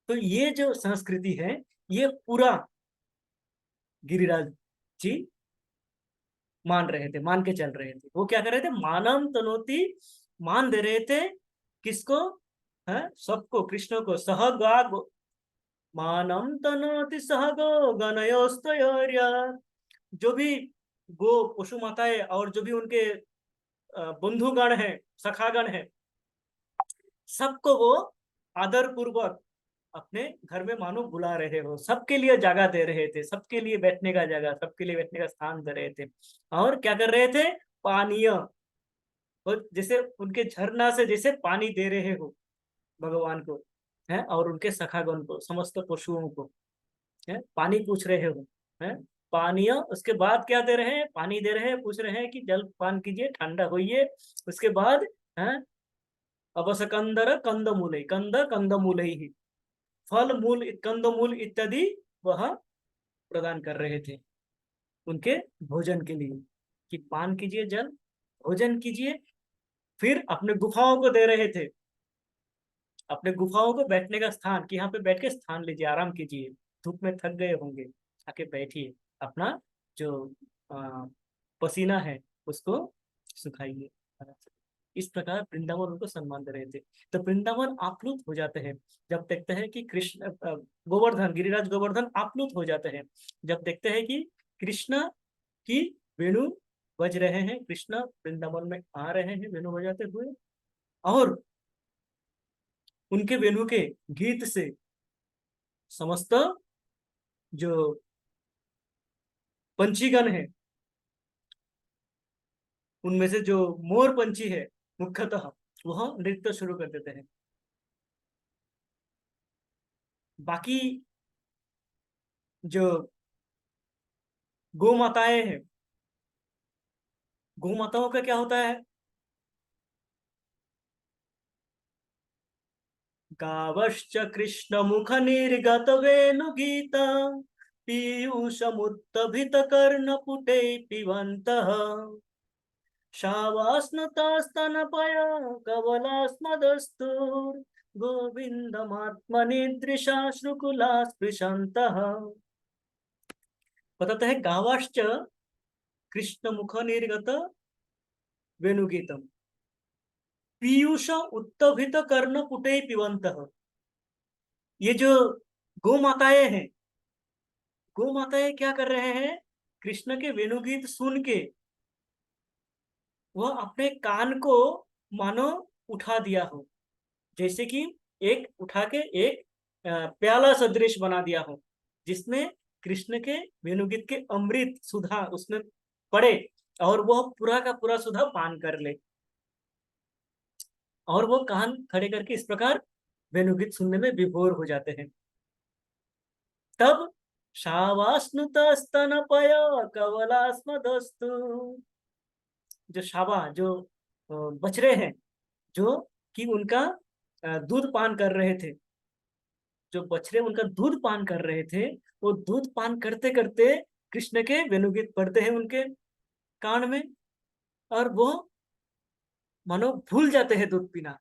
तो ये जो संस्कृति है, ये पूरा गिरिराज जी मान रहे थे, मान के चल रहे थे। वो क्या कर रहे थे, मानम तनोति, मान दे रहे थे, किसको है, सबको, कृष्ण को। सहगा मानम तनोति सहगो गणयोस्तयोर्य, जो भी गो पशु माताएं और जो भी उनके बंधुगण है, सखागण है, सबको वो आदर पूर्वक अपने घर में मानो बुला रहे हो, सबके लिए जगह दे रहे थे, सबके लिए बैठने का जगह, सबके लिए बैठने का स्थान दे रहे थे। और क्या कर रहे थे? पानीय, और जैसे उनके झरना से जैसे पानी दे रहे हो भगवान को, है, और उनके सखागण को, समस्त पशुओं को, है, पानी पूछ रहे हो, है, पानीय। उसके बाद क्या दे रहे हैं? पानी दे रहे हैं, पूछ रहे हैं कि जल पान कीजिए, ठंडा होइए। उसके बाद है अवसकंदर कंदमूल, कंद कंदमूल ही, फल मूल कंदमूल इत्यादि वह प्रदान कर रहे थे उनके भोजन के लिए, कि पान कीजिए जल, भोजन कीजिए। फिर अपने गुफाओं को दे रहे थे, अपने गुफाओं को बैठने का स्थान, कि यहाँ पे बैठ के स्थान लीजिए, आराम कीजिए, धूप में थक गए होंगे, आके बैठिए, अपना जो पसीना है उसको सुखाइए। इस प्रकार वृंदावन उनको सम्मान दे रहे थे। तो वृंदावन आप्लुत हो जाते हैं जब देखते हैं कि कृष्ण, गोवर्धन, गिरिराज गोवर्धन आप्लुत हो जाते हैं जब देखते हैं कि कृष्ण की वेणु बज रहे हैं, कृष्ण वृंदावन में आ रहे हैं वेणु बजाते हुए, और उनके वेणु के गीत से समस्त जो पंछीगण है, उनमें से जो मोर पंछी है मुख्यतः, वह नृत्य शुरू कर देते हैं। बाकी जो गौ माताएं हैं, गौ माताओं का क्या होता है? गावश्च कृष्ण मुख निर्गत वेणु गीत, पीयूषमुत्तभित कर्ण पुटे पिबन्तः, शावास्नुतास्तनपय कवलास्मदस्तुर्, गोविंदमात्मनिदृशा श्रुकुला स्पृशन्तः। बताते हैं गावाश्च कृष्ण मुख निर्गत वेणुगीतम, पीयूष उत्तभित कर्ण पुटे पिबन्तः। ये जो गौ माताएं हैं, गौ माताएं क्या कर रहे हैं? कृष्ण के वेणुगीत सुन के वह अपने कान को मानो उठा दिया हो, जैसे कि एक उठा के एक प्याला सदृश बना दिया हो, जिसमें कृष्ण के वेणुगीत के अमृत सुधा उसमें पड़े, और वह पूरा का पूरा सुधा पान कर ले, और वो कान खड़े करके इस प्रकार वेणुगीत सुनने में विभोर हो जाते हैं। तब शावास्नुत स्तनपय कवलास्मदस्तु, जो शाबा, जो बछड़े हैं, जो कि उनका दूध पान कर रहे थे, जो बछड़े उनका दूध पान कर रहे थे, वो दूध पान करते करते कृष्ण के वेणुगीत पढ़ते हैं उनके कान में, और वो मानो भूल जाते हैं दूध पीना,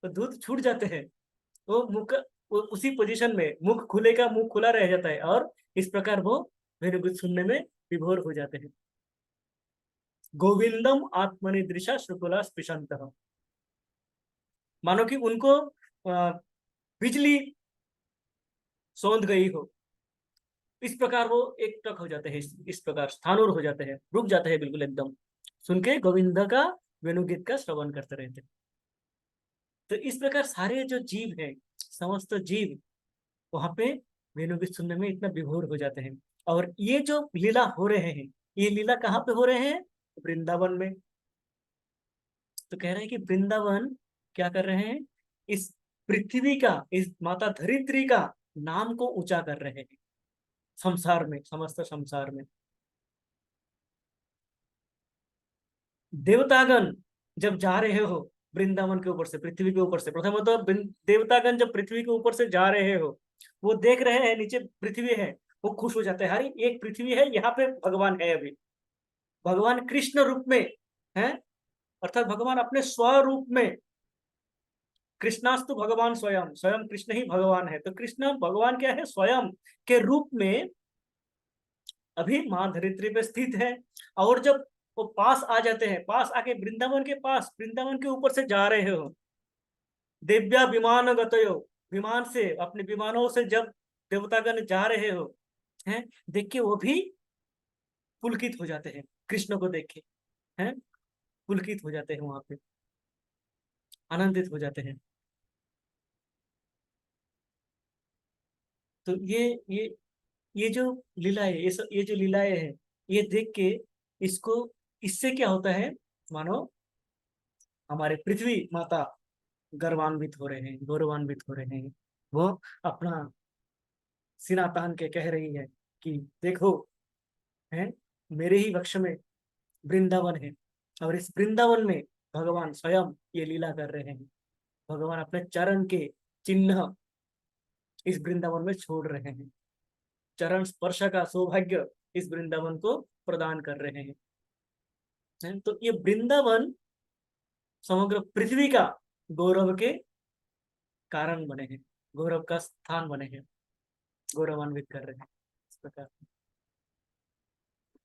तो दूध छूट जाते हैं, वो मुख, वो उसी पोजीशन में मुख खुले का मुंह खुला रह जाता है, और इस प्रकार वो वेणुगीत सुनने में विभोर हो जाते हैं। गोविंदम आत्मनिदृशा शुक्ला स्पृशंतः, मानो कि उनको बिजली सौंध गई हो, इस प्रकार वो एक टक हो जाते हैं, इस प्रकार स्थानूर हो जाते हैं, रुक जाते हैं बिल्कुल एकदम, सुन के गोविंद का वेणुगीत का श्रवण करते रहते हैं। तो इस प्रकार सारे जो जीव है, समस्त जीव वहां पे वेणुगीत सुनने में इतना विभोर हो जाते हैं। और ये जो लीला हो रहे हैं, ये लीला कहाँ पे हो रहे हैं? वृंदावन में। तो कह रहे हैं कि वृंदावन क्या कर रहे हैं? इस पृथ्वी का, इस माता धरित्री का नाम को ऊंचा कर रहे हैं संसार में, समस्त संसार में। देवतागण जब जा रहे हो वृंदावन के ऊपर से, पृथ्वी के ऊपर से, प्रथम तो देवतागण जब पृथ्वी के ऊपर से जा रहे हो, वो देख रहे हैं नीचे पृथ्वी है, वो खुश हो जाते हैं, हरी एक पृथ्वी है, यहाँ पे भगवान है अभी, भगवान कृष्ण रूप में है, अर्थात भगवान अपने स्वरूप में, कृष्णास्तु भगवान स्वयं, स्वयं कृष्ण ही भगवान है, तो कृष्ण भगवान क्या है? स्वयं के रूप में अभी माँ धरित्री पे स्थित है। और जब वो पास आ जाते हैं, पास आके वृंदावन के पास, वृंदावन के ऊपर से जा रहे हो, दिव्या विमान गतयो, विमान से, अपने विमानों से जब देवतागण जा रहे हो, हैं, देख के वो भी पुलकित हो जाते हैं कृष्ण को देख के, हैं, पुलकित हो जाते हैं वहां पे, आनंदित हो जाते हैं। तो ये जो लीलाएं, ये जो लीलाएं हैं, ये देख के इसको, इससे क्या होता है, मानो हमारे पृथ्वी माता गर्वान्वित हो रहे हैं, गौरवान्वित हो रहे हैं। वो अपना सिरा तान के कह रही है कि देखो, है, मेरे ही वक्ष में वृंदावन है, और इस वृंदावन में भगवान स्वयं ये लीला कर रहे हैं। भगवान अपने चरण के चिन्ह इस वृंदावन में छोड़ रहे हैं, चरण स्पर्श का सौभाग्य इस वृंदावन को प्रदान कर रहे हैं। तो ये वृंदावन समग्र पृथ्वी का गौरव के कारण बने हैं, गौरव का स्थान बने हैं, गौरवान्वित कर रहे हैं। इस प्रकार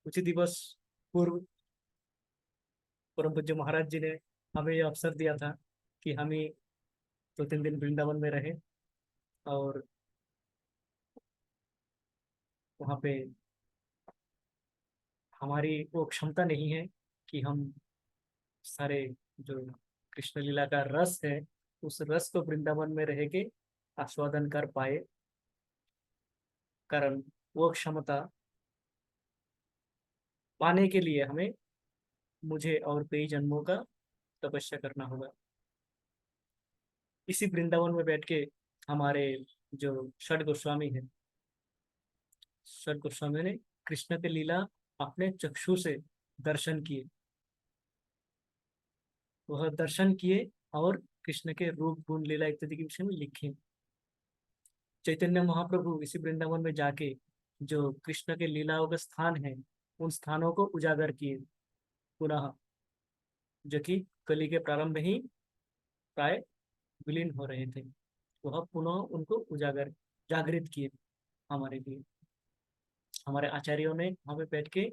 कुछ ही दिवस पूर्व परम पूज्य महाराज जी ने हमें यह अवसर दिया था कि हम ही 2-3 दिन वृंदावन में रहे, और वहाँ पे हमारी वो क्षमता नहीं है कि हम सारे जो कृष्ण लीला का रस है, उस रस को वृंदावन में रह के आस्वादन कर पाए, कारण वो क्षमता पाने के लिए हमें, मुझे और कई जन्मों का तपस्या करना होगा। इसी वृंदावन में बैठ के हमारे जो षड गोस्वामी है, षड गोस्वामी ने कृष्ण की लीला अपने चक्षु से दर्शन किए, वह दर्शन किए और कृष्ण के रूप गुण लीला इत्यादि के विषय में लिखे। चैतन्य महाप्रभु इसी वृंदावन में जाके जो कृष्ण के लीलाओं के स्थान है, उन स्थानों को उजागर किए पुनः, जो कि कली के प्रारंभ में ही प्राय विलीन हो रहे थे, वह पुनः उनको उजागर, जागृत किए हमारे लिए। हमारे आचार्यों ने वहाँ पे बैठ के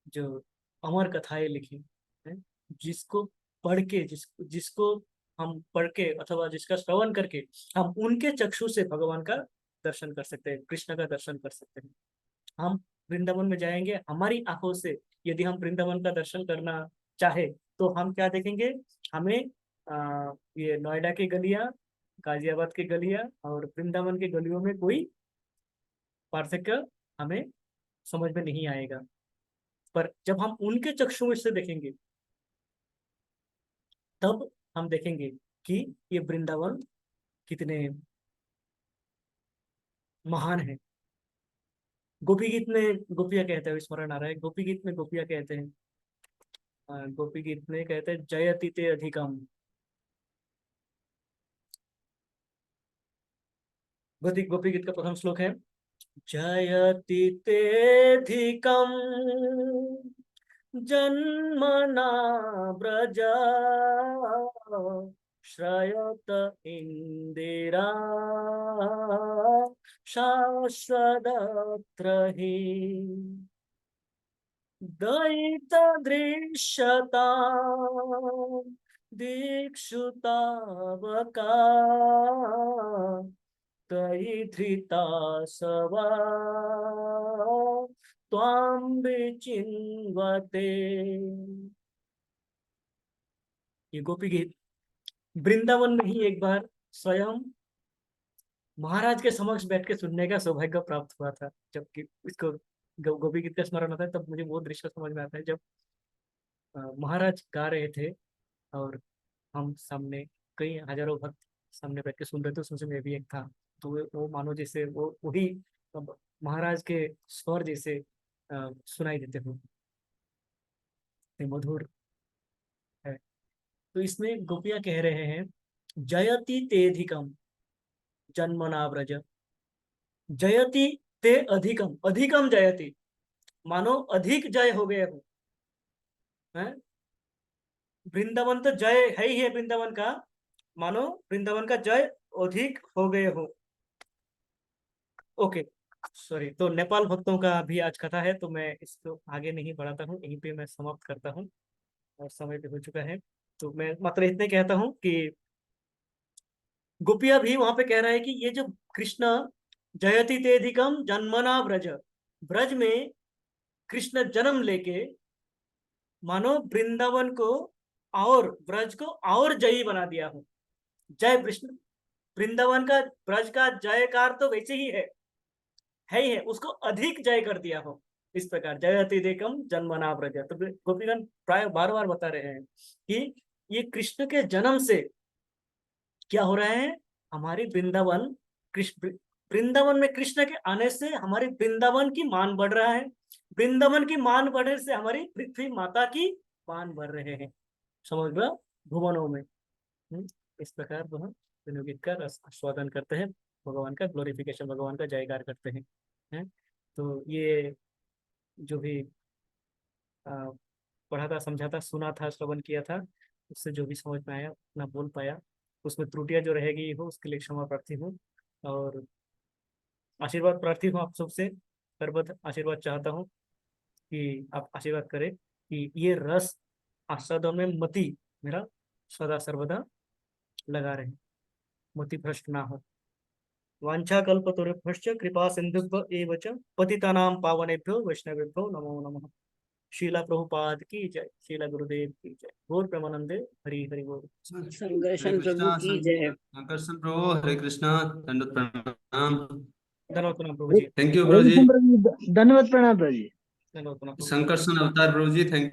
जो अमर कथाएं लिखी हैं, जिसको पढ़ के, जिसको हम पढ़ के अथवा जिसका श्रवण करके हम उनके चक्षु से भगवान का दर्शन कर सकते हैं, कृष्ण का दर्शन कर सकते हैं। हम वृंदावन में जाएंगे, हमारी आंखों से यदि हम वृंदावन का दर्शन करना चाहे तो हम क्या देखेंगे, हमें ये नोएडा की गलियां, गाजियाबाद की गलियां और वृंदावन की गलियों में कोई पार्थक्य हमें समझ में नहीं आएगा। पर जब हम उनके चक्षुओं से देखेंगे, तब हम देखेंगे कि ये वृंदावन कितने महान है। गोपी गीत में गोपियां कहते हैं, स्मरण आ रहा है, गोपी गीत में गोपियां कहते हैं, गोपी गीत में कहते हैं जयति ते अधिकम। गोपी गीत का प्रथम श्लोक है, जयति तेऽधिकम् जन्मना व्रज श्रयत इंदिरा शाश्वतत्र हि दयित दृश्यता दीक्षुतावका तयि धृता सवा त्वां विचिन्वते। ये गोपी गीत वृंदावन में ही एक बार स्वयं महाराज के समक्ष बैठ के सुनने का सौभाग्य प्राप्त हुआ था। जबकि इसको गोपी गीत का स्मरण होता है, तब मुझे वो दृश्य समझ में आता है जब महाराज गा रहे थे और हम सामने कई हजारों भक्त सामने बैठ के सुन रहे थे, उसमें से मैं भी एक था। तो वो मानो जैसे वो वही महाराज के स्वर जैसे सुनाई देते हो, मधुर है। तो इसमें गोपियां कह रहे हैं, जयति तेधिकम जन्मना व्रज, जयति ते अधिकम, अधिकम जयति, मानो अधिक जय हो गए हो, हैं? वृंदावन तो जय है ही है वृंदावन का, मानो वृंदावन का जय अधिक हो गए हो। Okay, sorry. तो नेपाल भक्तों का भी आज कथा है, तो मैं इसको आगे नहीं बढ़ाता हूँ, यहीं पे मैं समाप्त करता हूँ और समय भी हो चुका है। तो मैं मात्र इतने कहता हूँ कि गोपिया भी वहां पे कह रहा है कि ये जो कृष्ण जयति तेधिकम जन्मना ब्रज, ब्रज में कृष्ण जन्म लेके मानो वृंदावन को और ब्रज को और जयी बना दिया हूँ। जय कृष्ण, वृंदावन का ब्रज का जयकार तो वैसे ही है ही है, उसको अधिक जय कर दिया हो। इस प्रकार जयति देखम जन्मना ब्रज। तो गोपीगण प्राय बार बार बता रहे हैं कि ये कृष्ण के जन्म से क्या हो रहा है, हमारी वृंदावन, कृष्ण वृंदावन में कृष्ण के आने से हमारी वृंदावन की मान बढ़ रहा है, वृंदावन की मान बढ़ने से हमारी पृथ्वी माता की मान बढ़ रहे हैं समग्र भुवनों में। इस प्रकार वह तीनों गीत का रस आस्वादन करते हैं, भगवान का ग्लोरिफिकेशन, भगवान का जयकार करते हैं। तो ये जो भी पढ़ा था, समझा था, सुना था, श्रवण किया था, उससे जो भी समझ में आया उतना बोल पाया। उसमें त्रुटियां जो रहेगी हो उसके लिए क्षमा प्रार्थी हूँ, और आशीर्वाद प्रार्थी हूँ आप सबसे, सर्वद आशीर्वाद चाहता हूँ कि आप आशीर्वाद करें कि ये रस आस्वादन में मति मेरा सदा सर्वदा लगा रहे, मति भ्रष्ट ना हो। वाञ्छाकल्पतरुभ्यश्च कृपा सिन्धुभ्य एव च पतितानां पावनेभ्यो वैष्णवेभ्यो नमो नमः। शीला प्रभुपाद की जय, शीला गुरुदेव की जय, गौर प्रेमानंदे, हरि हरि बोल। संकर्षण प्रभु की जय। संकर्षण प्रभु, हरे कृष्णा, दंडवत प्रणाम। धन्यवाद प्रभु जी। थैंक यू प्रभु जी। धन्यवाद प्रणाम प्रभु जी। धन्यवाद प्रभु। संकर्षण अवतार प्रभु जी, थैंक यू।